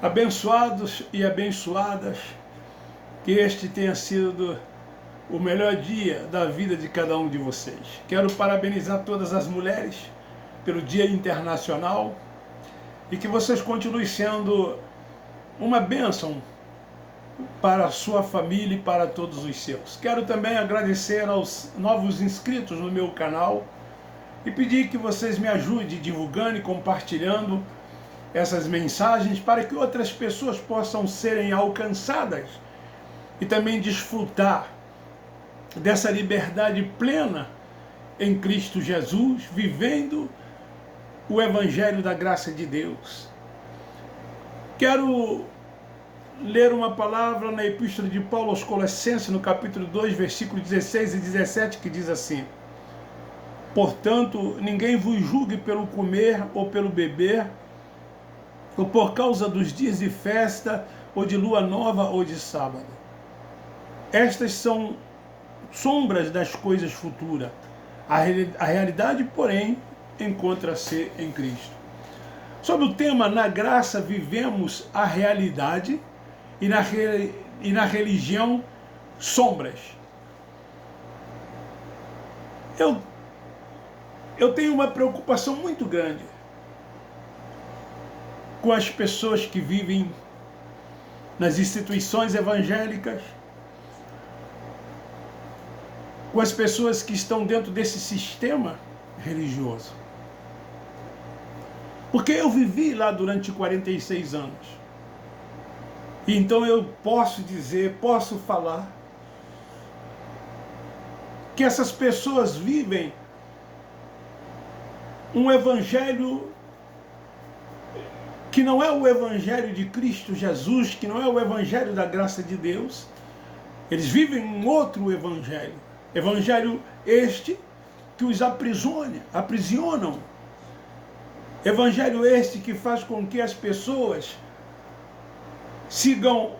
Abençoados e abençoadas, que este tenha sido o melhor dia da vida de cada um de vocês. Quero parabenizar todas as mulheres pelo Dia Internacional e que vocês continuem sendo uma bênção para a sua família e para todos os seus. Quero também agradecer aos novos inscritos no meu canal e pedir que vocês me ajudem divulgando e compartilhando essas mensagens para que outras pessoas possam serem alcançadas e também desfrutar dessa liberdade plena em Cristo Jesus, vivendo o Evangelho da graça de Deus. Quero ler uma palavra na Epístola de Paulo aos Colossenses, no capítulo 2, versículos 16 e 17, que diz assim: portanto, ninguém vos julgue pelo comer ou pelo beber, ou por causa dos dias de festa, ou de lua nova, ou de sábado. Estas são sombras das coisas futuras. A realidade, porém, encontra-se em Cristo. Sobre o tema, na graça vivemos a realidade e na religião sombras. Eu tenho uma preocupação muito grande com as pessoas que vivem nas instituições evangélicas, com as pessoas que estão dentro desse sistema religioso. Porque eu vivi lá durante 46 anos. E então eu posso dizer, posso falar, que essas pessoas vivem um evangelho que não é o evangelho de Cristo Jesus, que não é o evangelho da graça de Deus. Eles vivem um outro evangelho. Evangelho este que os aprisionam. Evangelho este que faz com que as pessoas sigam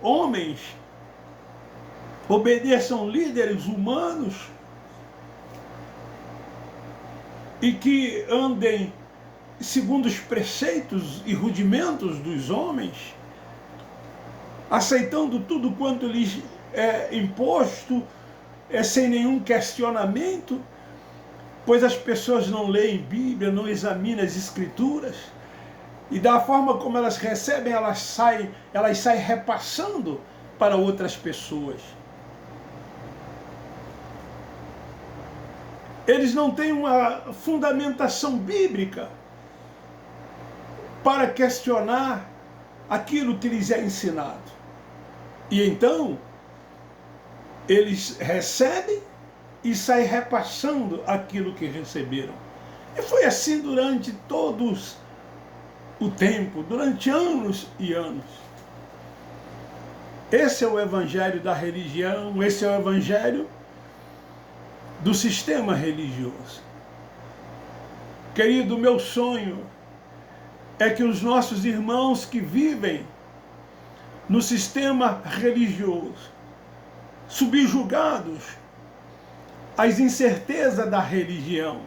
homens, obedeçam líderes humanos e que andem segundo os preceitos e rudimentos dos homens, aceitando tudo quanto lhes é imposto, sem nenhum questionamento, pois as pessoas não leem Bíblia, não examinam as Escrituras, e da forma como elas recebem, elas saem repassando para outras pessoas. Eles não têm uma fundamentação bíblica para questionar aquilo que lhes é ensinado. E então, eles recebem e saem repassando aquilo que receberam. E foi assim durante todos o tempo, durante anos e anos. Esse é o evangelho da religião, esse é o evangelho do sistema religioso. Querido, meu sonho é que os nossos irmãos que vivem no sistema religioso, subjugados às incertezas da religião,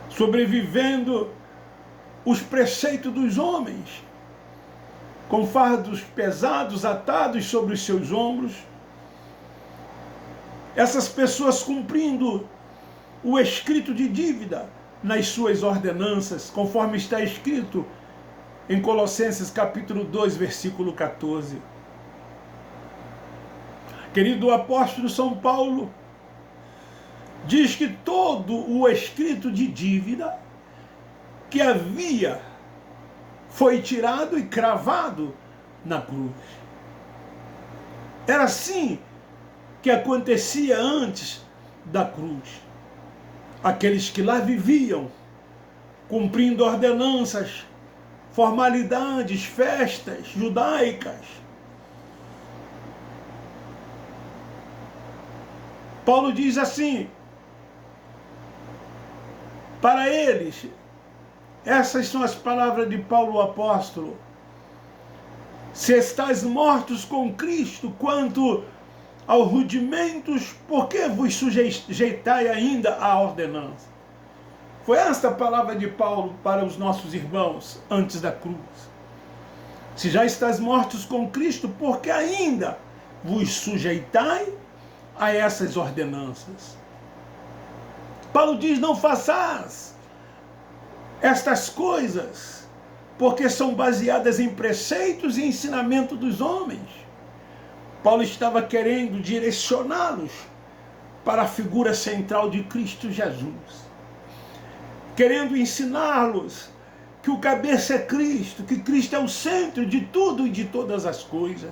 sobrevivendo os preceitos dos homens, com fardos pesados atados sobre os seus ombros, essas pessoas cumprindo o escrito de dívida nas suas ordenanças, conforme está escrito em Colossenses capítulo 2, versículo 14. Querido, o apóstolo São Paulo diz que todo o escrito de dívida que havia foi tirado e cravado na cruz. Era assim que acontecia antes da cruz. Aqueles que lá viviam, cumprindo ordenanças, formalidades, festas judaicas. Paulo diz assim, para eles, essas são as palavras de Paulo o apóstolo: se estáis mortos com Cristo quanto aos rudimentos, por que vos sujeitai ainda à ordenança? Foi esta a palavra de Paulo para os nossos irmãos antes da cruz. Se já estáis mortos com Cristo, por que ainda vos sujeitai a essas ordenanças? Paulo diz, não façais estas coisas, porque são baseadas em preceitos e ensinamento dos homens. Paulo estava querendo direcioná-los para a figura central de Cristo Jesus, querendo ensiná-los que o cabeça é Cristo, que Cristo é o centro de tudo e de todas as coisas,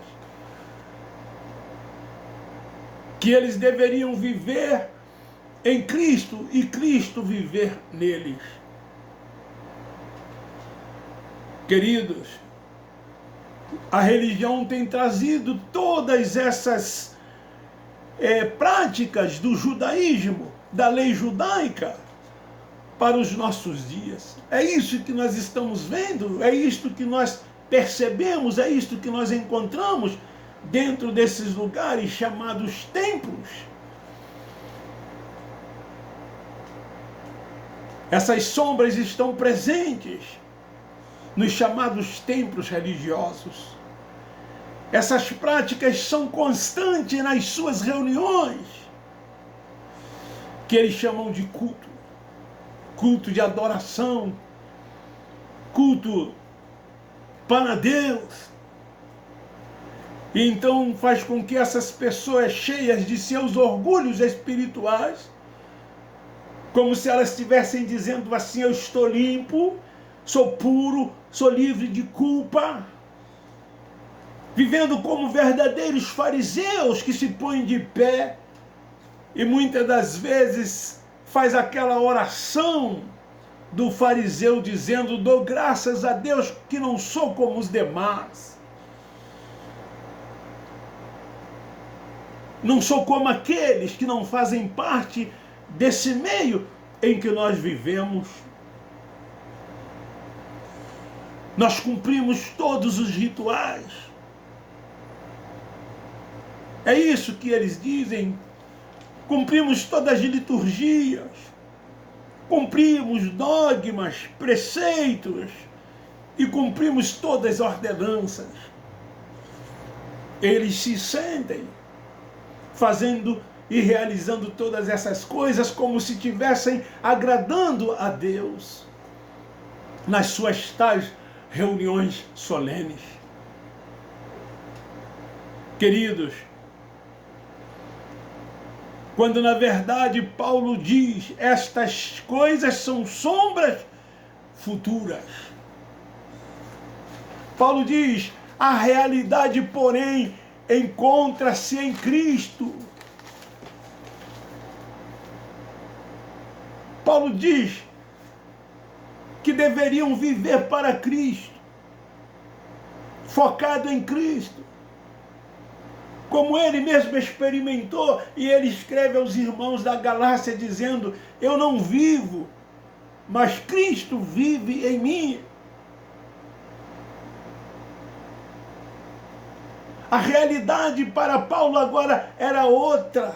que eles deveriam viver em Cristo e Cristo viver neles. Queridos, a religião tem trazido todas essas práticas do judaísmo, da lei judaica, para os nossos dias. É isso que nós estamos vendo, é isto que nós percebemos, é isto que nós encontramos dentro desses lugares chamados templos. Essas sombras estão presentes nos chamados templos religiosos. Essas práticas são constantes nas suas reuniões, que eles chamam de culto. Culto de adoração, culto para Deus. E então faz com que essas pessoas cheias de seus orgulhos espirituais, como se elas estivessem dizendo assim, eu estou limpo, sou puro, sou livre de culpa, vivendo como verdadeiros fariseus que se põem de pé e muitas das vezes faz aquela oração do fariseu dizendo, dou graças a Deus que não sou como os demais. Não sou como aqueles que não fazem parte desse meio em que nós vivemos. Nós cumprimos todos os rituais. É isso que eles dizem. Cumprimos todas as liturgias, cumprimos dogmas, preceitos e cumprimos todas as ordenanças. Eles se sentem fazendo e realizando todas essas coisas como se estivessem agradando a Deus nas suas tais reuniões solenes. Queridos, quando na verdade Paulo diz, estas coisas são sombras futuras. Paulo diz, a realidade, porém, encontra-se em Cristo. Paulo diz que deveriam viver para Cristo, focado em Cristo, como ele mesmo experimentou, e ele escreve aos irmãos da Galácia dizendo, eu não vivo, mas Cristo vive em mim. A realidade para Paulo agora era outra.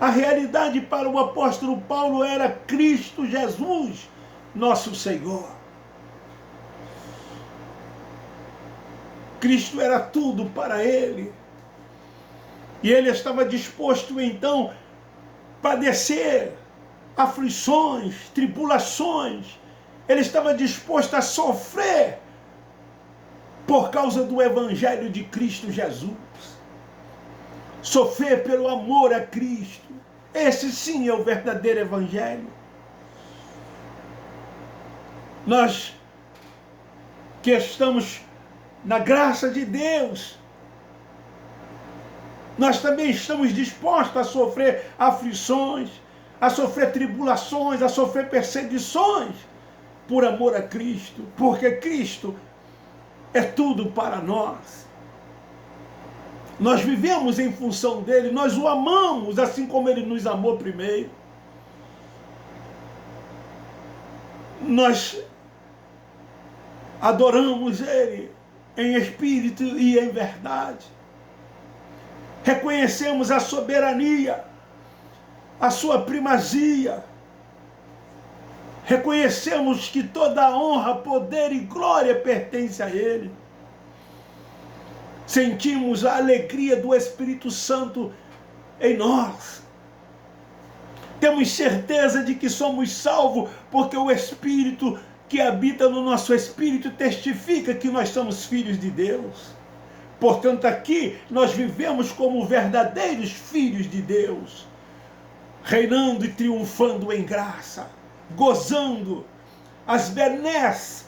A realidade para o apóstolo Paulo era Cristo Jesus, nosso Senhor. Cristo era tudo para ele. E ele estava disposto então a padecer aflições, tribulações. Ele estava disposto a sofrer por causa do Evangelho de Cristo Jesus. Sofrer pelo amor a Cristo. Esse sim é o verdadeiro Evangelho. Nós que estamos na graça de Deus, nós também estamos dispostos a sofrer aflições, a sofrer tribulações, a sofrer perseguições, por amor a Cristo, porque Cristo é tudo para nós. Nós vivemos em função dele, nós o amamos assim como ele nos amou primeiro. Nós adoramos ele em espírito e em verdade. Reconhecemos a soberania, a sua primazia. Reconhecemos que toda a honra, poder e glória pertence a Ele. Sentimos a alegria do Espírito Santo em nós. Temos certeza de que somos salvos, porque o Espírito que habita no nosso espírito testifica que nós somos filhos de Deus. Portanto, aqui nós vivemos como verdadeiros filhos de Deus, reinando e triunfando em graça, gozando as benesses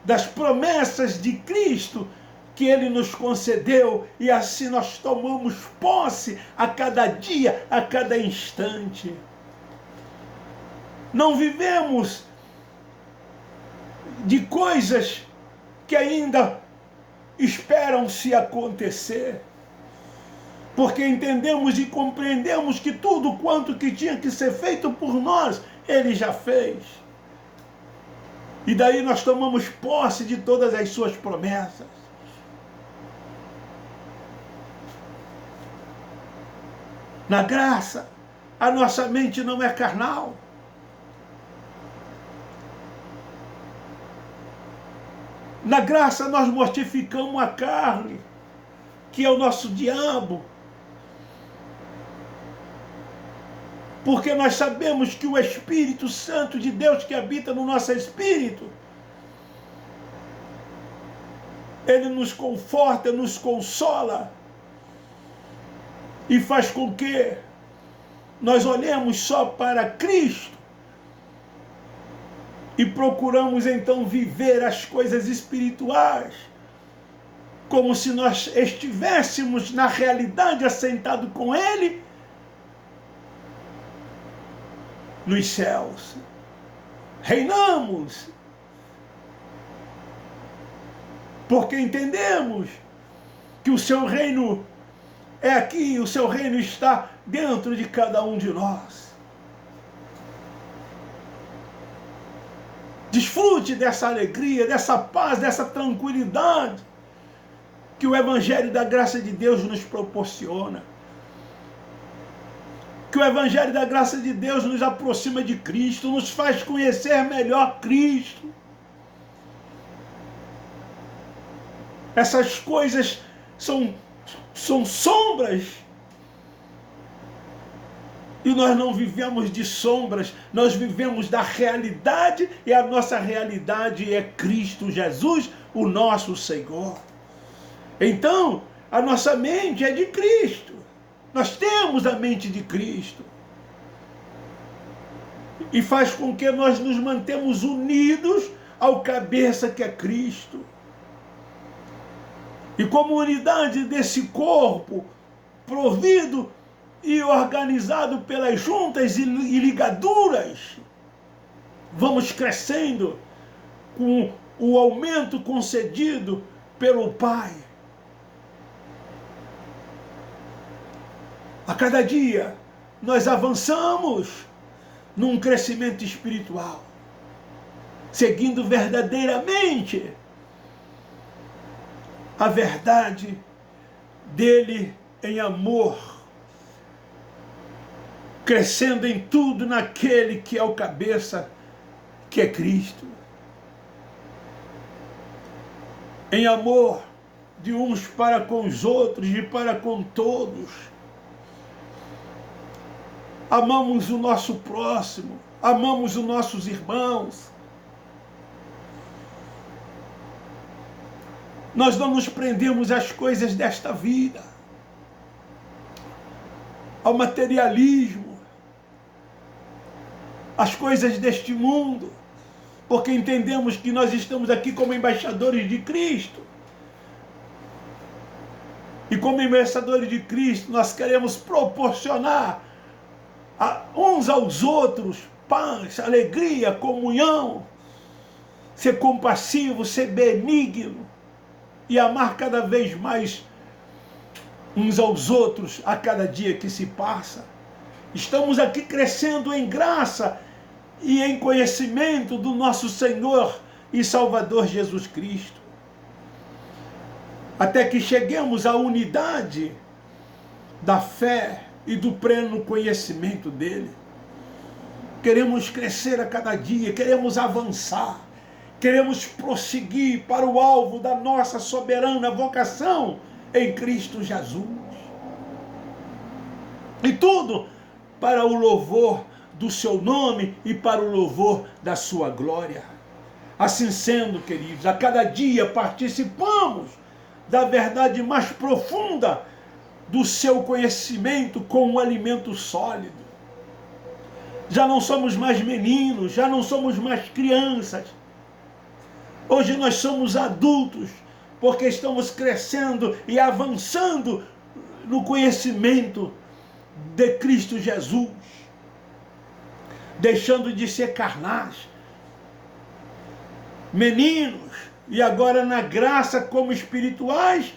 das promessas de Cristo que Ele nos concedeu, e assim nós tomamos posse a cada dia, a cada instante. Não vivemos de coisas que ainda esperam se acontecer, porque entendemos e compreendemos que tudo quanto que tinha que ser feito por nós, Ele já fez. E daí nós tomamos posse de todas as suas promessas. Na graça, a nossa mente não é carnal. Na graça nós mortificamos a carne, que é o nosso diabo. Porque nós sabemos que o Espírito Santo de Deus que habita no nosso espírito, Ele nos conforta, nos consola, e faz com que nós olhemos só para Cristo e procuramos então viver as coisas espirituais como se nós estivéssemos na realidade assentado com Ele nos céus. Reinamos porque entendemos que o seu reino é aqui, o seu reino está dentro de cada um de nós. Desfrute dessa alegria, dessa paz, dessa tranquilidade que o Evangelho da graça de Deus nos proporciona. Que o Evangelho da graça de Deus nos aproxima de Cristo, nos faz conhecer melhor Cristo. Essas coisas são sombras. E nós não vivemos de sombras, nós vivemos da realidade, e a nossa realidade é Cristo Jesus, o nosso Senhor. Então, a nossa mente é de Cristo. Nós temos a mente de Cristo. E faz com que nós nos mantemos unidos ao cabeça que é Cristo. E como unidade desse corpo, provido e organizado pelas juntas e ligaduras, vamos crescendo com o aumento concedido pelo Pai. A cada dia nós avançamos num crescimento espiritual, seguindo verdadeiramente a verdade dele em amor, crescendo em tudo naquele que é o cabeça, que é Cristo. Em amor de uns para com os outros e para com todos. Amamos o nosso próximo, amamos os nossos irmãos. Nós não nos prendemos às coisas desta vida, ao materialismo, às coisas deste mundo, porque entendemos que nós estamos aqui como embaixadores de Cristo. E como embaixadores de Cristo, nós queremos proporcionar uns aos outros paz, alegria, comunhão, ser compassivo, ser benigno e amar cada vez mais uns aos outros a cada dia que se passa. Estamos aqui crescendo em graça e em conhecimento do nosso Senhor e Salvador Jesus Cristo, até que cheguemos à unidade da fé e do pleno conhecimento dele. Queremos crescer a cada dia, queremos avançar, queremos prosseguir para o alvo da nossa soberana vocação em Cristo Jesus. E tudo para o louvor do seu nome e para o louvor da sua glória. Assim sendo, queridos, a cada dia participamos da verdade mais profunda do seu conhecimento com um alimento sólido. Já não somos mais meninos, já não somos mais crianças. Hoje nós somos adultos, porque estamos crescendo e avançando no conhecimento de Cristo Jesus, deixando de ser carnais, meninos, e agora na graça como espirituais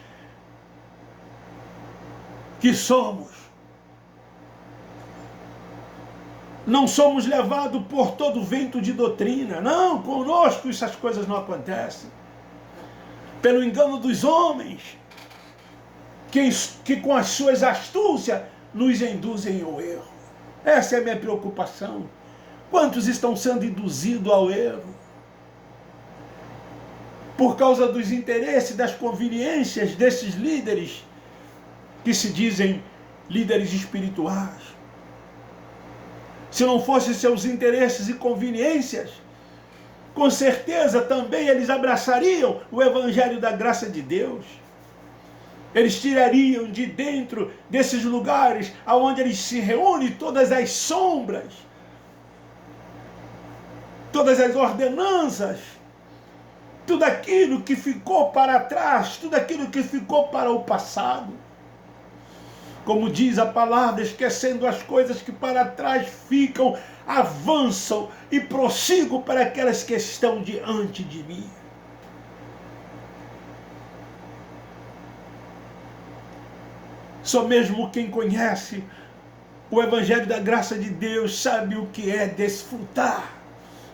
que somos. Não somos levados por todo vento de doutrina. Não, conosco essas coisas não acontecem. Pelo engano dos homens, que com as suas astúcias nos induzem ao erro. Essa é a minha preocupação. Quantos estão sendo induzidos ao erro? Por causa dos interesses, das conveniências desses líderes, que se dizem líderes espirituais. Se não fossem seus interesses e conveniências, com certeza também eles abraçariam o Evangelho da graça de Deus. Eles tirariam de dentro desses lugares onde eles se reúnem todas as sombras, todas as ordenanças, tudo aquilo que ficou para trás, tudo aquilo que ficou para o passado. Como diz a palavra, esquecendo as coisas que para trás ficam, avançam e prossigo para aquelas que estão diante de mim. Só mesmo quem conhece o Evangelho da graça de Deus sabe o que é desfrutar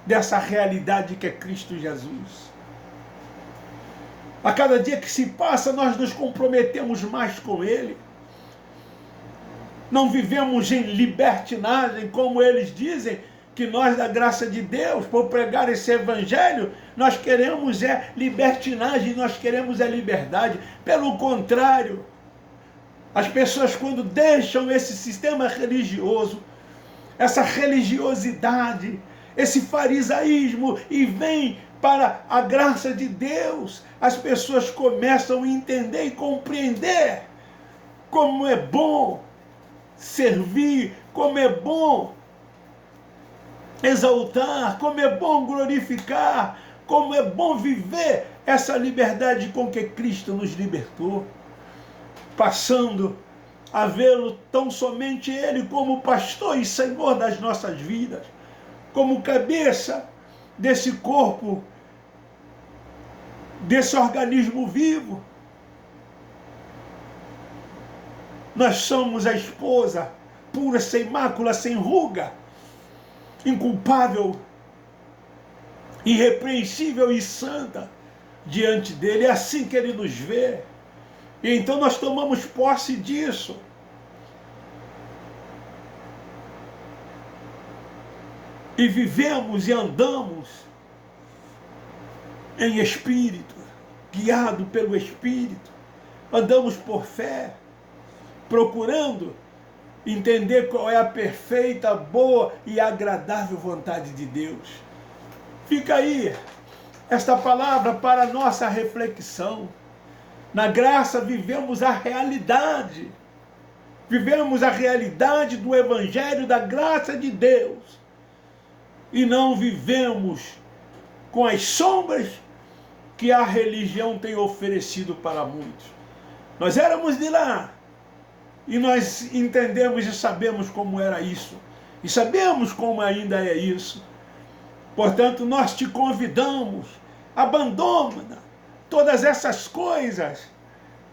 dessa realidade que é Cristo Jesus. A cada dia que se passa, nós nos comprometemos mais com Ele. Não vivemos em libertinagem, como eles dizem, que nós, da graça de Deus, por pregar esse Evangelho, nós queremos libertinagem, nós queremos liberdade. Pelo contrário, as pessoas, quando deixam esse sistema religioso, essa religiosidade, esse farisaísmo, e vêm para a graça de Deus, as pessoas começam a entender e compreender como é bom servir, como é bom exaltar, como é bom glorificar, como é bom viver essa liberdade com que Cristo nos libertou, passando a vê-lo tão somente Ele como pastor e Senhor das nossas vidas, como cabeça desse corpo, desse organismo vivo. Nós somos a esposa pura, sem mácula, sem ruga, inculpável, irrepreensível e santa diante dele. É assim que ele nos vê. E então nós tomamos posse disso. E vivemos e andamos em espírito, guiado pelo Espírito. Andamos por fé, procurando entender qual é a perfeita, boa e agradável vontade de Deus. Fica aí esta palavra para a nossa reflexão. Na graça vivemos a realidade. Vivemos a realidade do Evangelho da graça de Deus. E não vivemos com as sombras que a religião tem oferecido para muitos. Nós éramos de lá. E nós entendemos e sabemos como era isso. E sabemos como ainda é isso. Portanto, nós te convidamos, abandona todas essas coisas,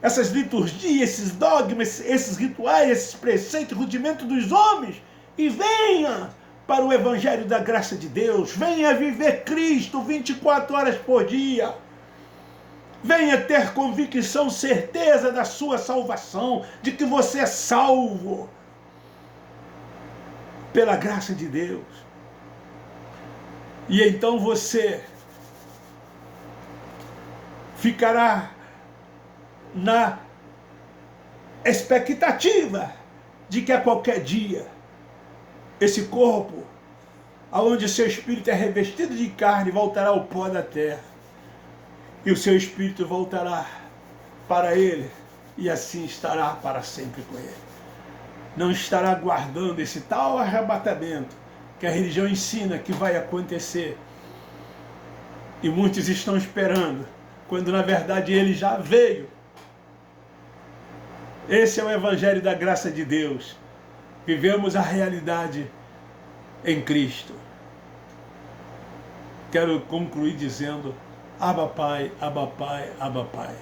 essas liturgias, esses dogmas, esses rituais, esses preceitos, rudimentos dos homens, e venha para o Evangelho da graça de Deus. Venha viver Cristo 24 horas por dia. Venha ter convicção, certeza da sua salvação, de que você é salvo pela graça de Deus. E então você ficará na expectativa de que a qualquer dia esse corpo, aonde seu espírito é revestido de carne, voltará ao pó da terra. E o seu espírito voltará para ele, e assim estará para sempre com ele. Não estará guardando esse tal arrebatamento que a religião ensina que vai acontecer. E muitos estão esperando, quando na verdade ele já veio. Esse é o Evangelho da graça de Deus. Vivemos a realidade em Cristo. Quero concluir dizendo: Abba Pai, Abba Pai, Abba Pai.